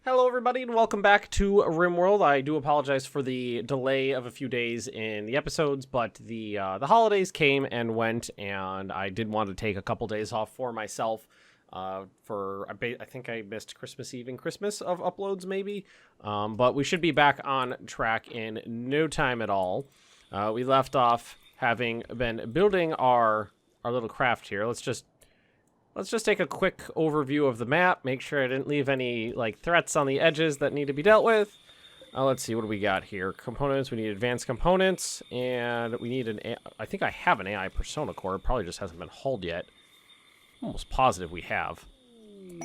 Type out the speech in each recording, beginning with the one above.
Hello everybody and welcome back to Rimworld. I do apologize for the delay of a few days in the episodes, but the holidays came and went, and I did want to take a couple days off for myself. I think I missed Christmas Eve and Christmas of uploads maybe, but we should be back on track in no time at all. We left off having been building our little craft here. Let's just take a quick overview of the map, make sure I didn't leave any, threats on the edges that need to be dealt with. Let's see, what do we got here? Components, we need advanced components, and we need I think I have an AI persona core, it probably just hasn't been hauled yet. I'm almost positive we have.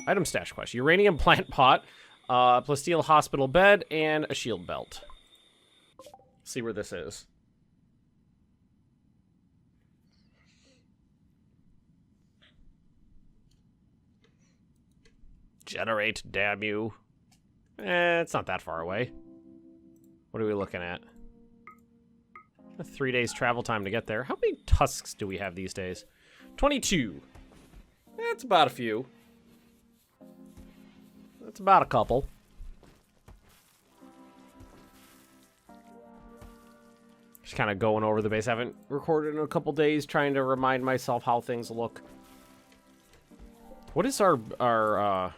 Item stash quest, uranium plant pot, plasteel hospital bed, and a shield belt. Let's see where this is. Generate, damn you. It's not that far away. What are we looking at? 3 days travel time to get there. How many tusks do we have these days? 22. That's about a few. That's about a couple. Just kind of going over the base. I haven't recorded in a couple days, trying to remind myself how things look. What is our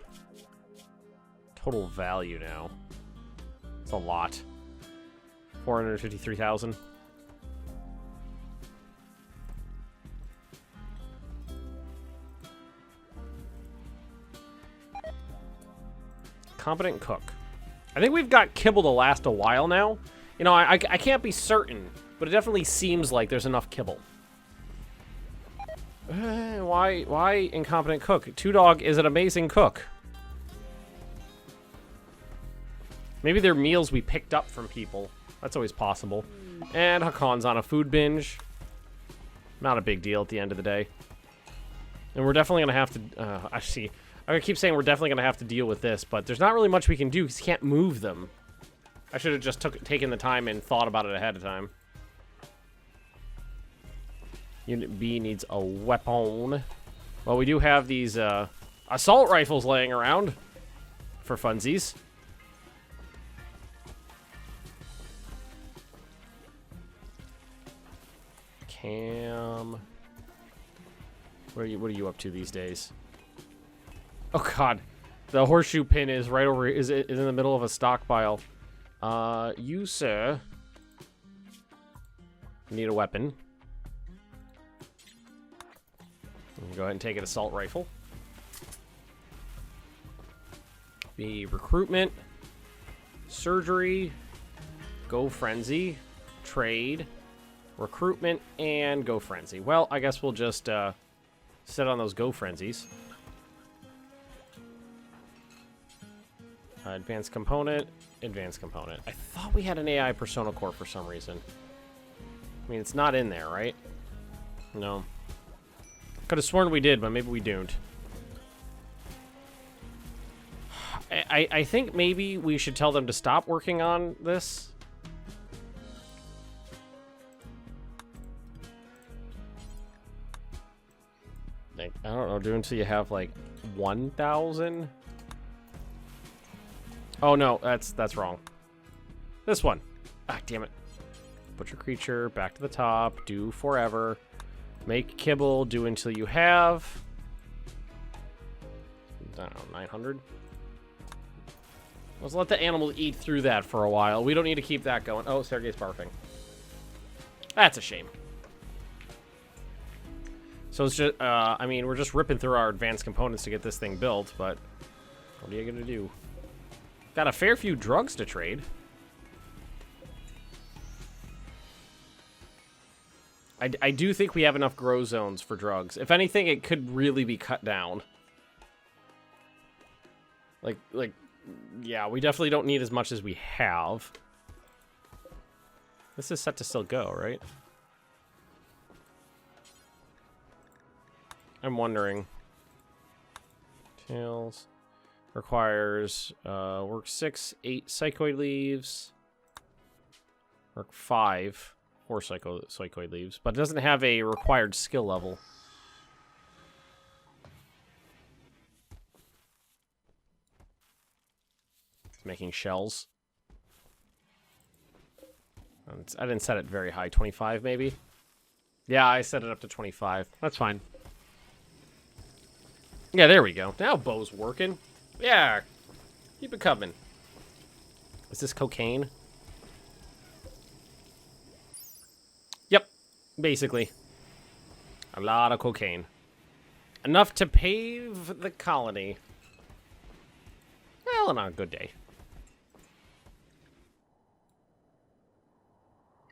total value now? It's a lot. 453,000. Competent cook. I think we've got kibble to last a while now. You know, I can't be certain, but it definitely seems like there's enough kibble. Why incompetent cook? Two Dog is an amazing cook. Maybe they're meals we picked up from people. That's always possible. And Hakon's on a food binge. Not a big deal at the end of the day. And we're definitely going to have to... I keep saying we're definitely going to have to deal with this, but there's not really much we can do because you can't move them. I should have just taken the time and thought about it ahead of time. Unit B needs a weapon. Well, we do have these assault rifles laying around for funsies. Cam, what are you up to these days? Oh God, the horseshoe pin is right over. Is in the middle of a stockpile. You sir need a weapon. Go ahead and take an assault rifle. The recruitment, surgery, go frenzy, trade, recruitment, and go frenzy. Well, I guess we'll just sit on those go frenzies. Advanced component, advanced component. I thought we had an AI persona core for some reason. I mean, it's not in there, right? No. Could have sworn we did, but maybe we don't. I think maybe we should tell them to stop working on this. I don't know, do until you have like 1,000. Oh no, that's wrong. This one. Ah, damn it. Butcher creature, back to the top, do forever. Make kibble, do until you have, I don't know, 900? Let's let the animals eat through that for a while. We don't need to keep that going. Oh, Sergey's barfing. That's a shame. So it's just, I mean, we're just ripping through our advanced components to get this thing built, but what are you gonna do? Got a fair few drugs to trade. I do think we have enough grow zones for drugs. If anything, it could really be cut down. Yeah, we definitely don't need as much as we have. This is set to still go, right? I'm wondering. Tails. Requires, work 6, 8 psychoid leaves. Work 5. 4 psychoid leaves, but it doesn't have a required skill level. It's making shells. I didn't set it very high. 25, maybe? Yeah, I set it up to 25. That's fine. Yeah, there we go. Now bow's working. Yeah. Keep it coming. Is this cocaine? Yep. Basically. A lot of cocaine. Enough to pave the colony. Well, on a good day.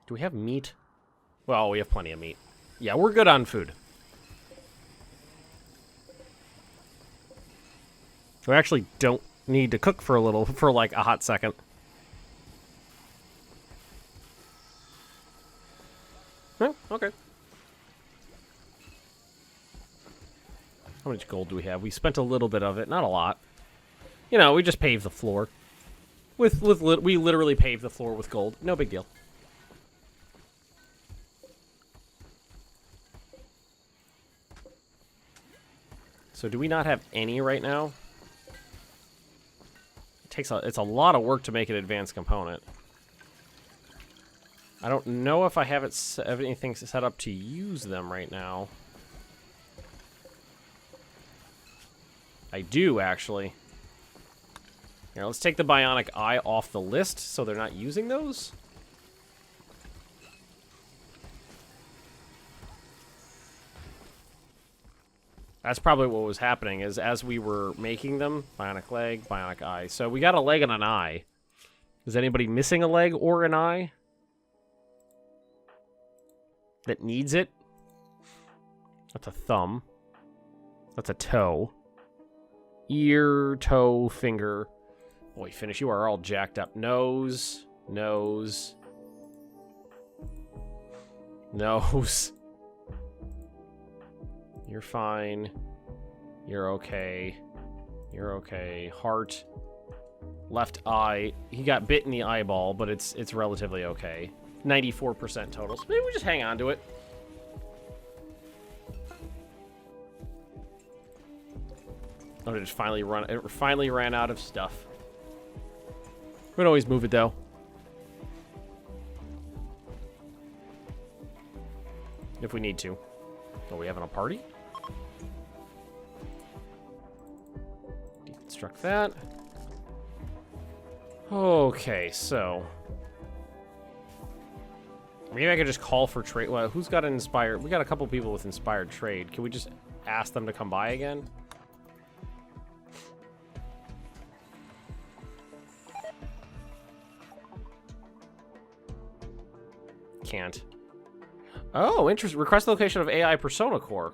Do we have meat? Well, we have plenty of meat. Yeah, we're good on food. We actually don't need to cook for like a hot second. Oh, okay. How much gold do we have? We spent a little bit of it, not a lot. You know, we just paved the floor. We literally paved the floor with gold. No big deal. So do we not have any right now? It's a lot of work to make an advanced component. I don't know if I have anything set up to use them right now. I do, actually. Here, let's take the bionic eye off the list so they're not using those. That's probably what was happening, is as we were making them, bionic leg, bionic eye. So we got a leg and an eye. Is anybody missing a leg or an eye that needs it? That's a thumb. That's a toe. Ear, toe, finger. Boy, Finish, you are all jacked up. Nose, nose, nose. You're fine. You're okay. You're okay. Heart. Left eye. He got bit in the eyeball, but it's relatively okay. 94% total. So maybe we just hang on to it. Oh, it finally ran out of stuff. We can always move it though. If we need to. Oh, we having a party? Deconstruct that. Okay, so maybe I could just call for trade. Well, who's got an inspired? We got a couple people with inspired trade. Can we just ask them to come by again? Can't. Oh, interesting. Request location of AI Persona Core.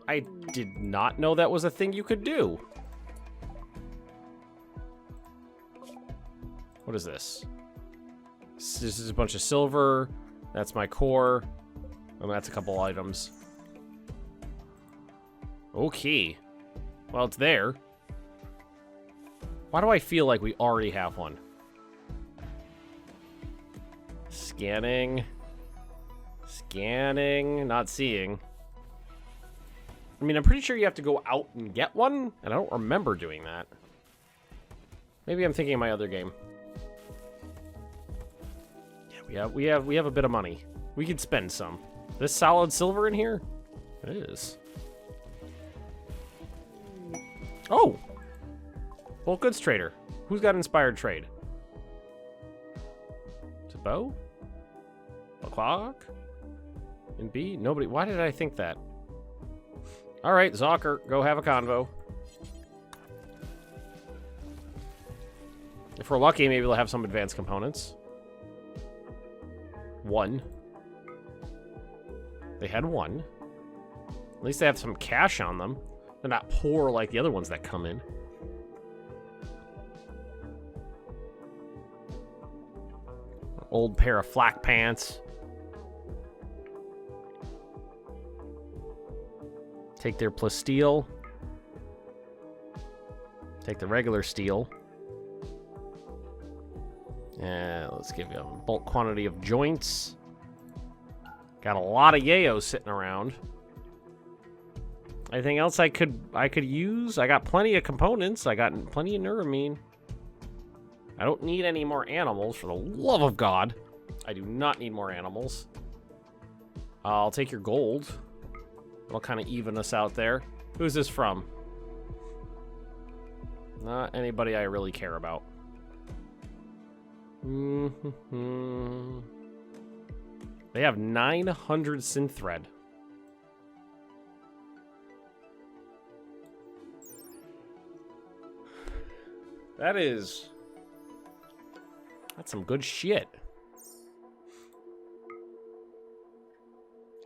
I did not know that was a thing you could do. What is this? This is a bunch of silver. That's my core. And that's a couple items. Okay. Well, it's there. Why do I feel like we already have one? Scanning. Scanning. Not seeing. I mean, I'm pretty sure you have to go out and get one, and I don't remember doing that. Maybe I'm thinking of my other game. Yeah, we have a bit of money. We could spend some. This solid silver in here? It is. Oh! Bulk goods trader. Who's got inspired trade? It's a bow? A clock? And B? Nobody. Why did I think that? Alright, Zocker, go have a convo. If we're lucky, maybe they'll have some advanced components. One. They had one. At least they have some cash on them. They're not poor like the other ones that come in. Old pair of flak pants. Take their plasteel. Take the regular steel. And let's give you a bulk quantity of joints. Got a lot of yayo sitting around. Anything else I could use? I got plenty of components. I got plenty of neuramine. I don't need any more animals, for the love of God. I do not need more animals. I'll take your gold. It'll kind of even us out there. Who's this from? Not anybody I really care about. They have 900 synth thread. That's some good shit.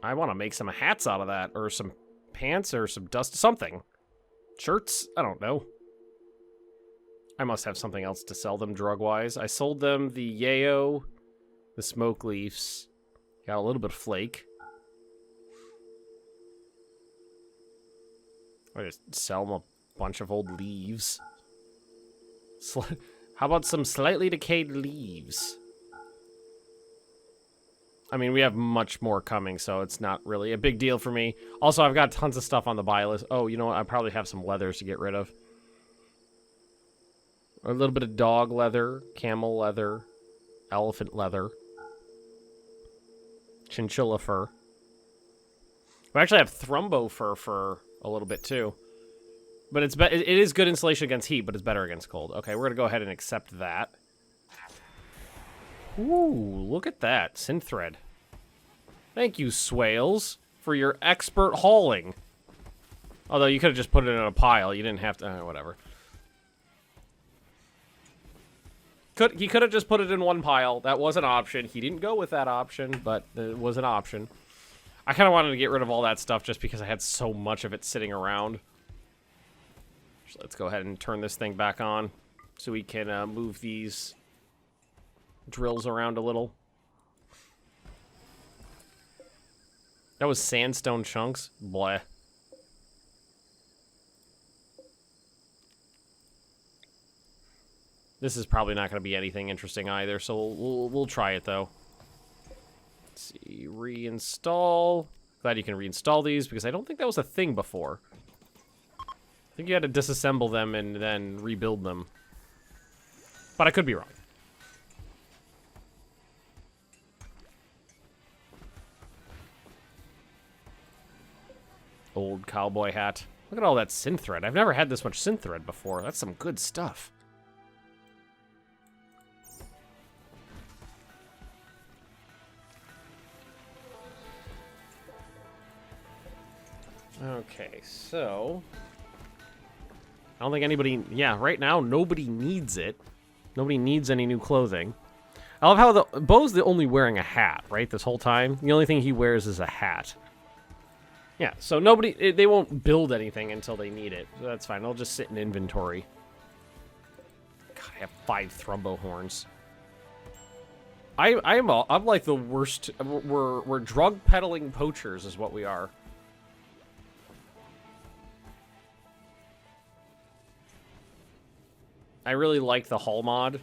I want to make some hats out of that, or some pants, or some dust, something. Shirts? I don't know. I must have something else to sell them drug-wise. I sold them the yayo, the smoke leaves. Got a little bit of flake. I just sell them a bunch of old leaves. How about some slightly decayed leaves? I mean, we have much more coming, so it's not really a big deal for me. Also, I've got tons of stuff on the buy list. Oh, you know what? I probably have some leathers to get rid of. A little bit of dog leather, camel leather, elephant leather, chinchilla fur. We actually have thrumbo fur for a little bit, too. But it is good insulation against heat, but it's better against cold. Okay, we're going to go ahead and accept that. Ooh, look at that. Synth thread. Thank you, Swales, for your expert hauling. Although you could have just put it in a pile. You didn't have to... whatever. He could have just put it in one pile. That was an option. He didn't go with that option, but it was an option. I kind of wanted to get rid of all that stuff just because I had so much of it sitting around. So let's go ahead and turn this thing back on so we can move these drills around a little. That was sandstone chunks. Bleh. This is probably not going to be anything interesting either, so we'll try it though. Let's see, reinstall. Glad you can reinstall these because I don't think that was a thing before. I think you had to disassemble them and then rebuild them. But I could be wrong. Old cowboy hat. Look at all that synth thread. I've never had this much synth thread before. That's some good stuff. Okay, so... I don't think anybody... Yeah, right now, nobody needs it. Nobody needs any new clothing. I love how Bo's the only wearing a hat, right? This whole time. The only thing he wears is a hat. Yeah, so nobody... They won't build anything until they need it. So that's fine. They'll just sit in inventory. God, I have 5 thrumbo horns. I'm like the worst... We're drug peddling poachers is what we are. I really like the hull mod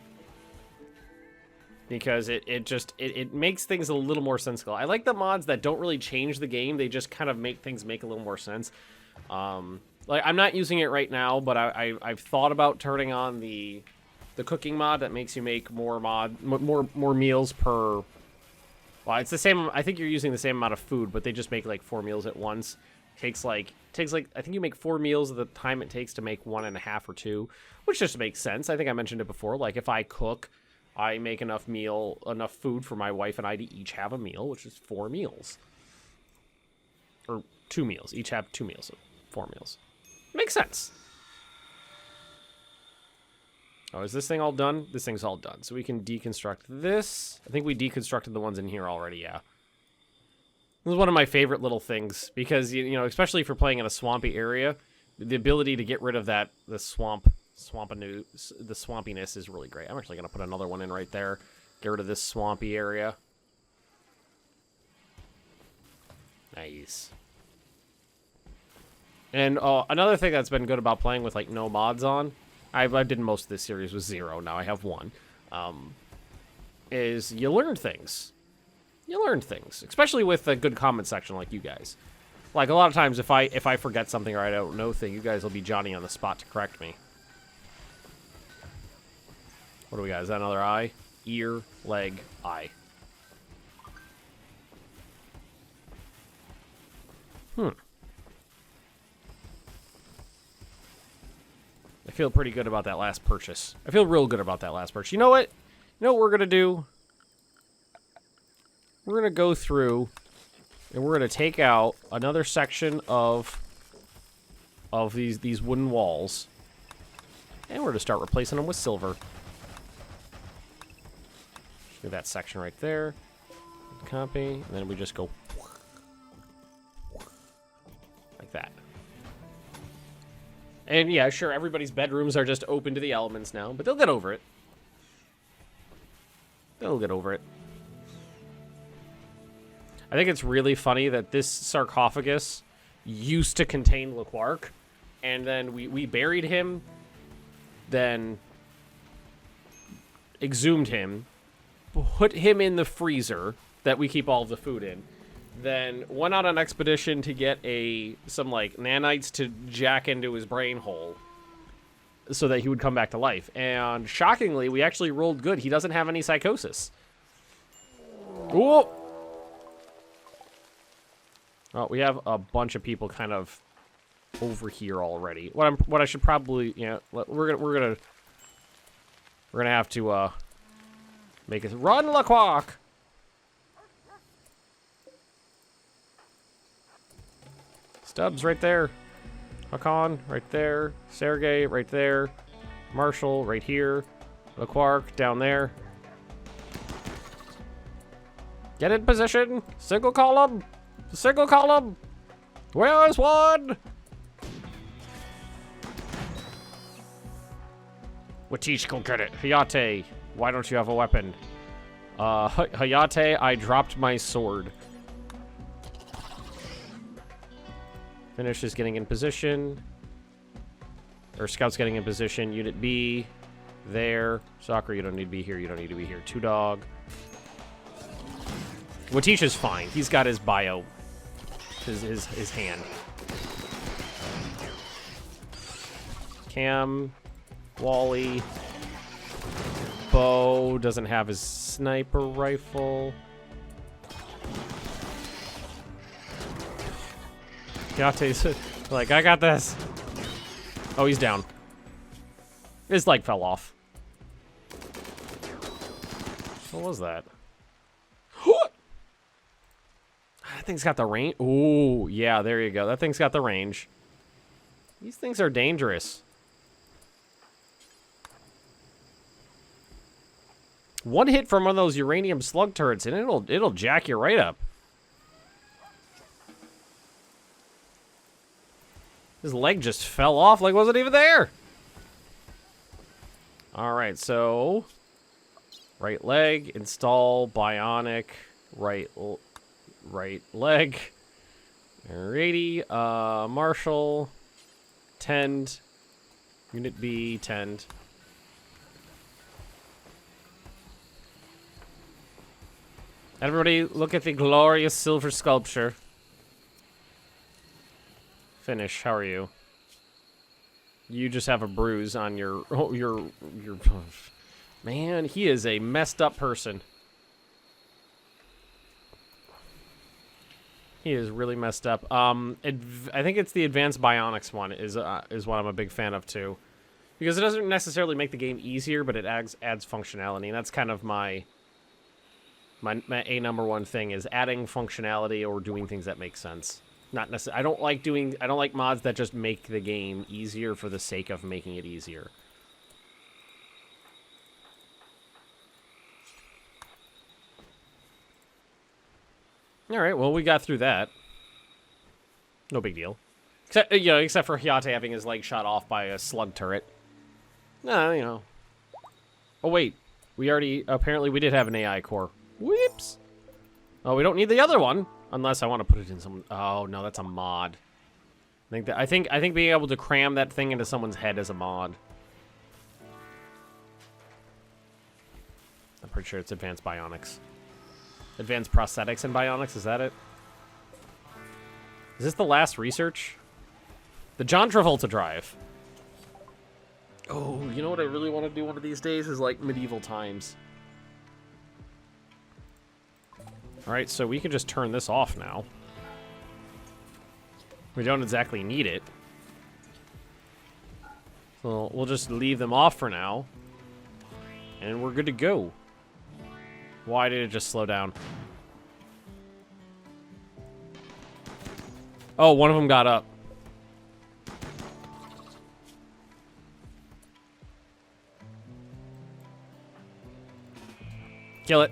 because it makes things a little more sensible. I like the mods that don't really change the game. They just kind of make things make a little more sense. Like I'm not using it right now, but I've thought about turning on the cooking mod that makes you make more meals per. Well, it's the same. I think you're using the same amount of food, but they just make like 4 meals at once. Takes like I think you make 4 meals the time it takes to make 1.5 or 2, which just makes sense. I think I mentioned it before. Like if I cook, I make enough food for my wife and I to each have a meal, which is 4 meals. Or 2 meals. Each have 2 meals, so 4 meals. Makes sense. Oh, is this thing all done? This thing's all done. So we can deconstruct this. I think we deconstructed the ones in here already, yeah. This is one of my favorite little things because, you know, especially for playing in a swampy area, the ability to get rid of the swampiness is really great. I'm actually going to put another one in right there. Get rid of this swampy area. Nice. And another thing that's been good about playing with, like, no mods on, I did most of this series with 0, now I have 1, is you learn things. You learn things, especially with a good comment section like you guys. Like, a lot of times, if I forget something or I don't know thing, you guys will be Johnny on the spot to correct me. What do we got? Is that another eye? Ear, leg, eye. I feel pretty good about that last purchase. I feel real good about that last purchase. You know what? You know what we're going to do? We're going to go through and we're going to take out another section of these wooden walls. And we're going to start replacing them with silver. Do that section right there. Copy. And then we just go like that. And yeah, sure, everybody's bedrooms are just open to the elements now, but they'll get over it. They'll get over it. I think it's really funny that this sarcophagus used to contain Leclerc, and then we buried him, then exhumed him, put him in the freezer that we keep all of the food in, then went on an expedition to get some like nanites to jack into his brain hole so that he would come back to life. And shockingly, we actually rolled good. He doesn't have any psychosis. Ooh! Oh, we have a bunch of people kind of over here already. What I should probably, we're gonna have to make it run, Laquac. Stubbs right there. Hakan right there. Sergey right there. Marshall right here. Leclerc down there. Get in position. Single column. Single column. Where's one? Watish, go get it. Hayate, why don't you have a weapon? Hayate, I dropped my sword. Finish is getting in position. Or Scout's getting in position. Unit B. There. Soccer, you don't need to be here. You don't need to be here. Two dog. Watish is fine. He's got his bio. His hand. Cam. Wally. Bo doesn't have his sniper rifle. Yate's like, I got this. Oh, he's down. His leg fell off. What was that? That thing's got the range. Ooh, yeah, there you go. That thing's got the range. These things are dangerous. One hit from one of those uranium slug turrets and it'll jack you right up. His leg just fell off like it wasn't even there. All right, so right leg, install bionic, right leg. Alrighty, Marshall, tend, unit B, tend. Everybody look at the glorious silver sculpture. Finish, how are you? You just have a bruise on your man, he is a messed up person. He is really messed up. I think it's the advanced bionics one is what I'm a big fan of too. Because it doesn't necessarily make the game easier, but it adds functionality, and that's kind of my number one thing is adding functionality or doing things that make sense. Not necessarily. I don't like mods that just make the game easier for the sake of making it easier. All right, well, we got through that. No big deal. Except for Hayate having his leg shot off by a slug turret. No, Oh, wait. Apparently we did have an AI core. Whoops. Oh, we don't need the other one. Unless I want to put it in some... Oh, no, that's a mod. I think being able to cram that thing into someone's head is a mod. I'm pretty sure it's advanced bionics. Advanced prosthetics and bionics, is that it? Is this the last research? The John Travolta drive. Oh, you know what I really want to do one of these days is like medieval times. Alright, so we can just turn this off now. We don't exactly need it. So we'll just leave them off for now. And we're good to go. Why did it just slow down? Oh, one of them got up. Kill it.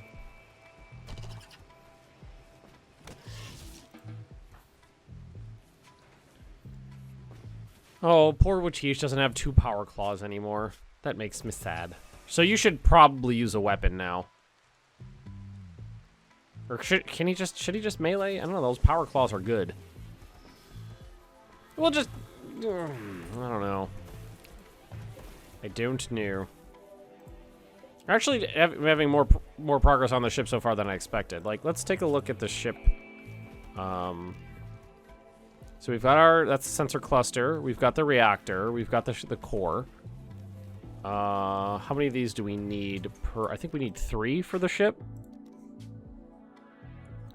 Oh, poor Watish doesn't have 2 power claws anymore. That makes me sad. So you should probably use a weapon now. Or should he just melee? I don't know, those power claws are good. We'll just... I don't know. I don't know. Actually, having more progress on the ship so far than I expected. Like, let's take a look at the ship. So we've got that's the sensor cluster. We've got the reactor. We've got the core. How many of these do we need per? I think we need 3 for the ship.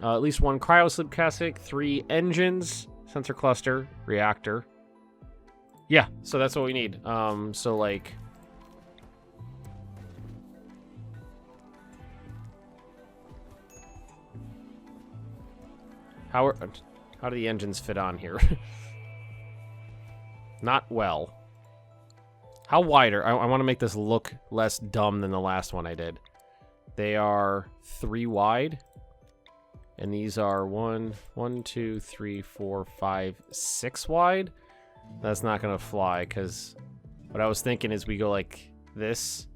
At least 1 cryosleep casket, 3 engines, sensor cluster, reactor. Yeah, so that's what we need. So like... How do the engines fit on here? Not well. How wide are... I want to make this look less dumb than the last one I did. They are 3 wide. And these are 1, 2, 3, 4, 5, 6 wide. That's not going to fly, because what I was thinking is we go like this.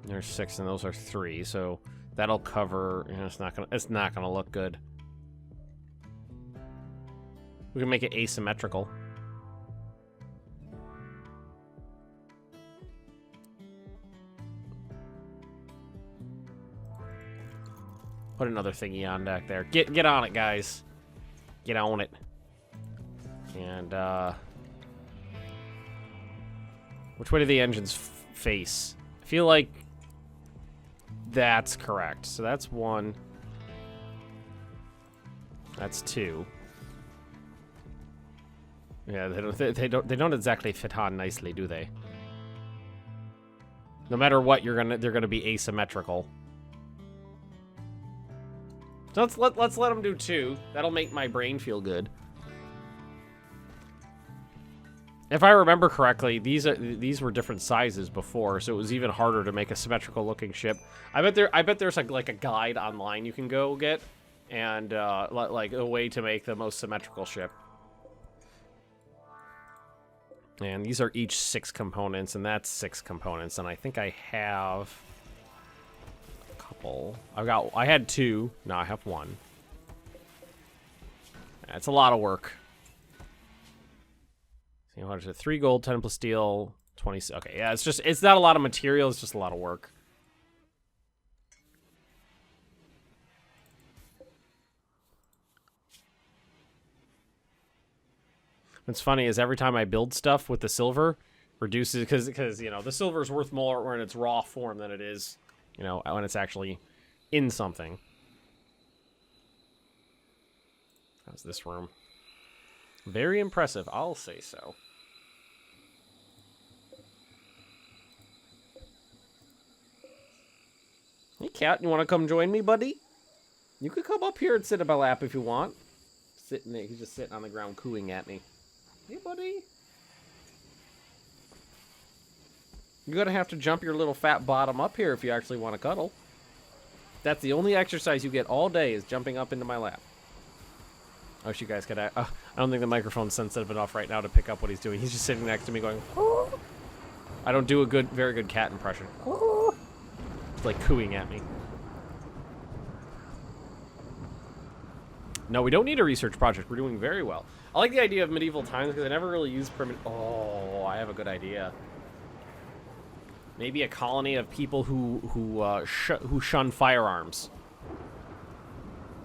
There's 6 and those are 3, so... That'll cover, you know, it's not gonna look good. We can make it asymmetrical. Put another thingy on deck there. Get on it, guys. Get on it. And which way do the engines face? I feel like that's correct. So that's 1. That's 2. Yeah, they don't exactly fit on nicely, do they? No matter what, they're gonna be asymmetrical. So let's let them do 2. That'll make my brain feel good. If I remember correctly, these were different sizes before, so it was even harder to make a symmetrical looking ship. I bet there's like a guide online you can go get, and like a way to make the most symmetrical ship. And these are each 6 components, and that's 6 components, and I think I have a couple. I had 2. Now I have 1. That's a lot of work. You know, what is it? 3 gold, 10 plus steel, 20. Okay, yeah, it's not a lot of material, it's just a lot of work. What's funny is every time I build stuff with the silver, reduces because you know the silver is worth more in its raw form than it is, you know, when it's actually in something. How's this room? Very impressive, I'll say so. Hey, cat, you want to come join me, buddy? You could come up here and sit in my lap if you want. He's just sitting on the ground cooing at me. Hey, buddy. You're going to have to jump your little fat bottom up here if you actually want to cuddle. That's the only exercise you get all day is jumping up into my lap. I wish you guys could... I don't think the microphone's sensitive enough right now to pick up what he's doing. He's just sitting next to me going... Oh. I don't do a very good cat impression. Oh. It's like cooing at me. No, we don't need a research project. We're doing very well. I like the idea of medieval times because I never really used primitive... Oh, I have a good idea. Maybe a colony of people who shun firearms.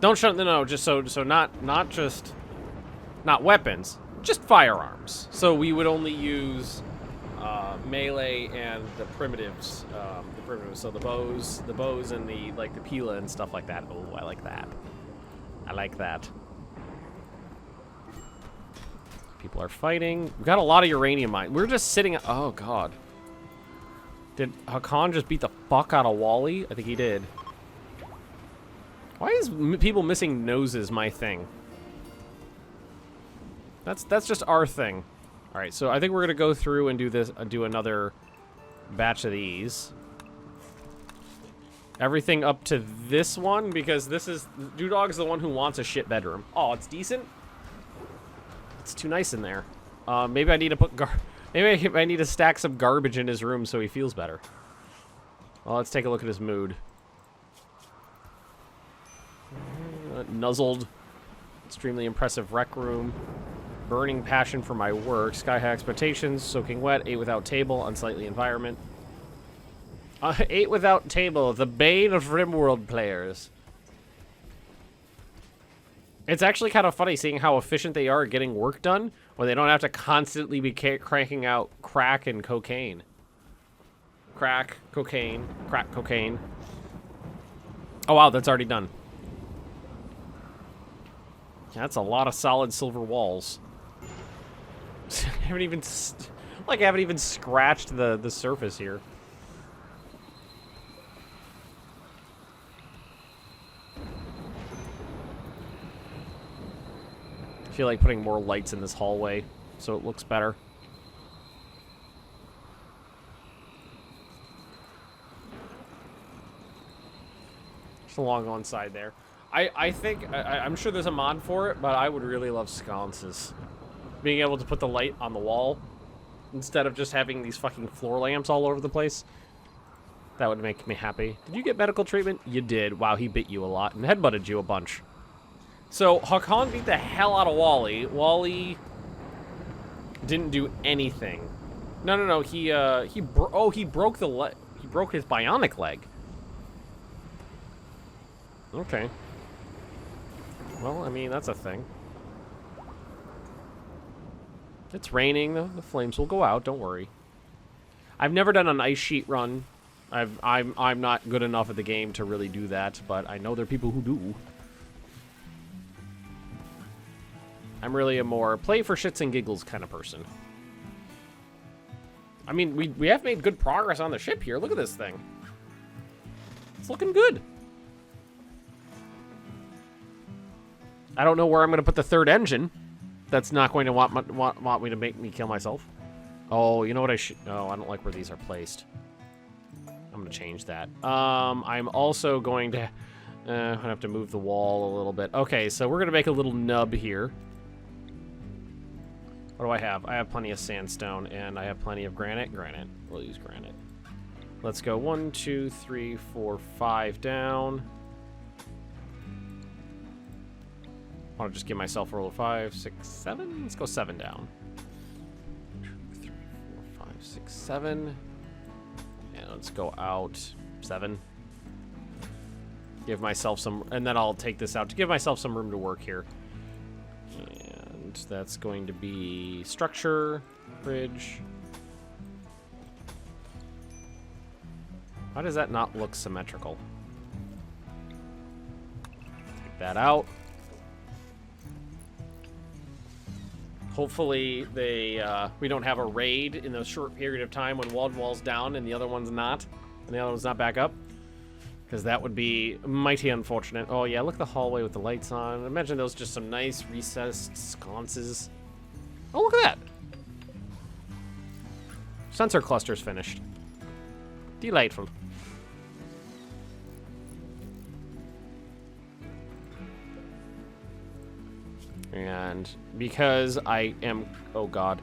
Don't show. No, just so not weapons, just firearms. So we would only use melee and the primitives. So the bows and the pila and stuff like that. Oh, I like that. I like that. People are fighting. We've got a lot of uranium mine. We're just sitting. Oh god. Did Hakan just beat the fuck out of Wally? I think he did. Why is people missing noses my thing? That's just our thing. All right, so I think we're gonna go through and do another batch of these. Everything up to this one, because this is Dewdog's the one who wants a shit bedroom. Oh, it's decent. It's too nice in there. Maybe I need to put maybe I need to stack some garbage in his room so he feels better. Well, let's take a look at his mood. Nuzzled, extremely impressive rec room, burning passion for my work, sky high expectations, soaking wet, ate without table, unsightly environment. Ate without table, the bane of Rimworld players. It's actually kind of funny seeing how efficient they are at getting work done when they don't have to constantly be cranking out crack and cocaine. Crack, cocaine, crack, cocaine. Oh wow, that's already done. That's a lot of solid silver walls. I haven't even scratched the surface here. I feel like putting more lights in this hallway so it looks better. Just along one side there. I think, I'm sure there's a mod for it, but I would really love sconces. Being able to put the light on the wall instead of just having these fucking floor lamps all over the place. That would make me happy. Did you get medical treatment? You did. Wow, he bit you a lot and headbutted you a bunch. So, Hakan beat the hell out of Wally. Wally didn't do anything. No. He broke the leg. He broke his bionic leg. Okay. Well, I mean, that's a thing. It's raining. The flames will go out. Don't worry. I've never done an ice sheet run. I'm not good enough at the game to really do that, but I know there are people who do. I'm really a more play for shits and giggles kind of person. I mean, we have made good progress on the ship here. Look at this thing. It's looking good. I don't know where I'm going to put the third engine. That's not going to want me to make me kill myself. Oh, you know what I should... Oh, I don't like where these are placed. I'm going to change that. I'm also going to... I'm going to have to move the wall a little bit. Okay, so we're going to make a little nub here. What do I have? I have plenty of sandstone, and I have plenty of granite. Granite. We'll use granite. Let's go 1, 2, 3, 4, 5 down. I want to just give myself a roll of 5, 6, 7. Let's go 7 down. 2, 3, 4, 5, 6, 7. And let's go out 7. Give myself some, and then I'll take this out to give myself some room to work here. And that's going to be structure, bridge. Why does that not look symmetrical? Take that out. Hopefully we don't have a raid in the short period of time when wall's down and the other one's not, and the other one's not back up, because that would be mighty unfortunate. Oh yeah, look at the hallway with the lights on. Imagine those just some nice recessed sconces. Oh, look at that. Sensor cluster's finished. Delightful. And because I am, oh god,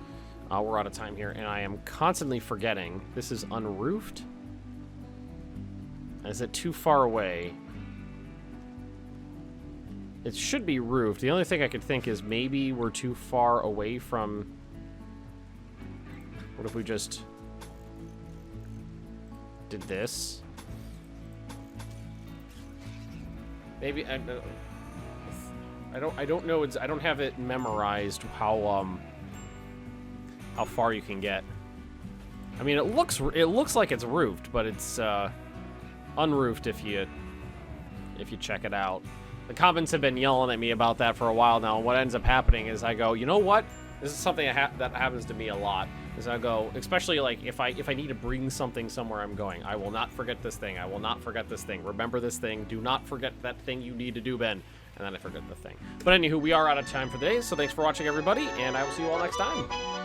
we're out of time here, and I am constantly forgetting, this is unroofed? Is it too far away? It should be roofed. The only thing I could think is maybe we're too far away from... What if we just did this? Maybe, I don't know. I don't have it memorized how far you can get. I mean, it looks like it's roofed, but it's unroofed if you check it out. The comments have been yelling at me about that for a while now, and what ends up happening is I go, you know what? This is something that happens to me a lot. Is I go, especially like if I need to bring something somewhere I'm going, I will not forget this thing. I will not forget this thing. Remember this thing. Do not forget that thing you need to do, Ben. And then I forget the thing. But anywho, we are out of time for today, so thanks for watching, everybody, and I will see you all next time.